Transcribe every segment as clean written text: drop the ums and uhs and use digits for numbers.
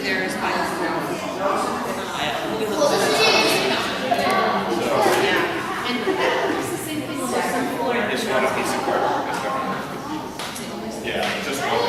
basically there is by yeah, and it's the same thing with some floor. Just want a piece of cardboard. Yeah, just one.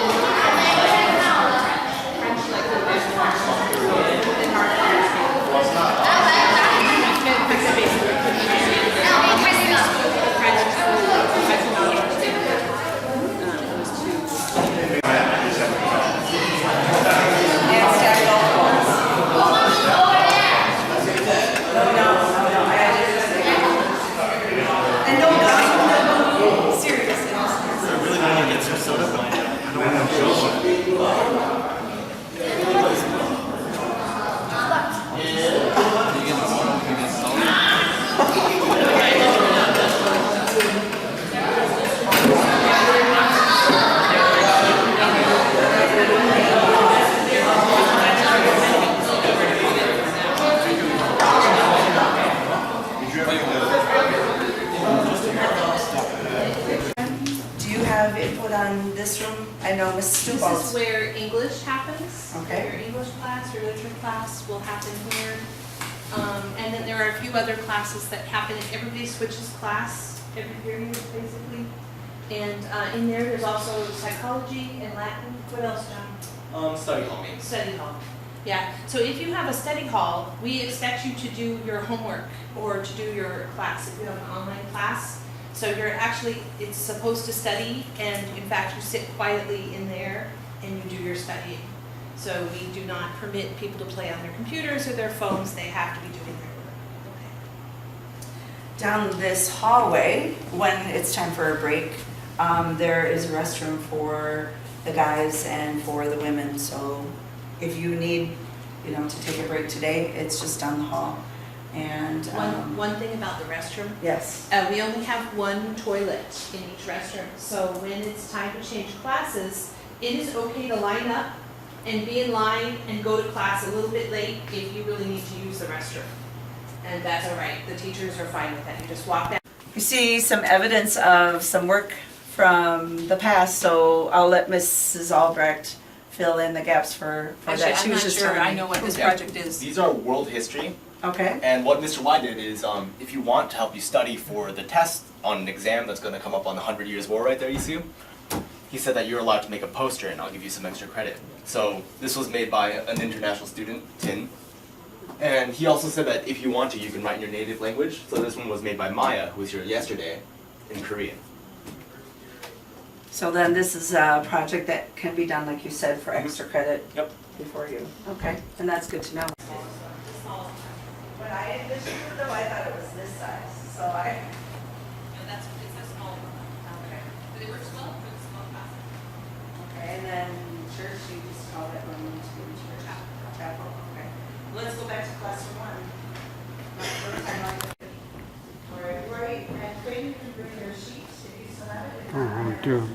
Have input on this room? I know Mrs. This Stubalt. is where English happens. Okay. Your English class, your literature class will happen here. And then there are a few other classes that happen, and everybody switches class every period, basically. And in there's also psychology and Latin. What else, John? Study hall maybe. Study hall. Yeah, so if you have a study hall, we expect you to do your homework or to do your class, if you have an online class. So you're actually, it's supposed to study, and in fact, you sit quietly in there and you do your studying. So we do not permit people to play on their computers or their phones, they have to be doing their work. Down this hallway, when it's time for a break, there is a restroom for the guys and for the women. So if you need, to take a break today, it's just down the hall. And One thing about the restroom, yes, we only have one toilet in each restroom. So when it's time to change classes, it is okay to line up and be in line and go to class a little bit late if you really need to use the restroom. And that's all right. The teachers are fine with that. You just walk down. you see some evidence of some work from the past, so I'll let Mrs. Albrecht fill in the gaps for that. Actually, She I'm was not just sure telling I me. know what this Okay. project is. These are world history, Okay. and what Mr. Y did is, if you want to help you study for the test on an exam that's going to come up on the 100 Years' War right there, you see, he said that you're allowed to make a poster and I'll give you some extra credit. So this was made by an international student, Tin, and he also said that if you want to, you can write in your native language. So this one was made by Maya, who was here yesterday, in Korean. So then this is a project that can be done, like you said, for extra credit Yep. before you. Okay, and that's good to know. When I envisioned it though, I thought it was this size, so I. It's a small one. Okay. But it works well for the small class. Okay, and then church, you just call it room to church. Chapel, okay. Let's go back to classroom one. All right, Roy and Craig, you can bring your sheets if you still have it. If not, I do.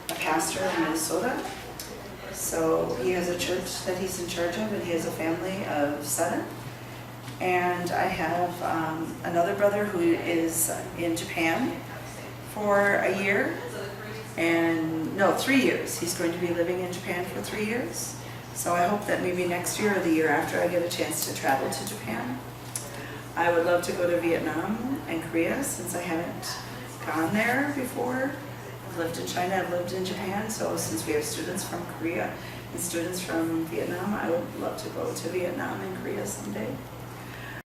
a pastor in Minnesota. So he has a church that he's in charge of, and he has a family of 7. And I have another brother who is in Japan for a year, and no, 3 years. He's going to be living in Japan for 3 years. So I hope that maybe next year or the year after I get a chance to travel to Japan. I would love to go to Vietnam and Korea since I haven't gone there before. I've lived in China, I've lived in Japan, so since we have students from Korea and students from Vietnam, I would love to go to Vietnam and Korea someday.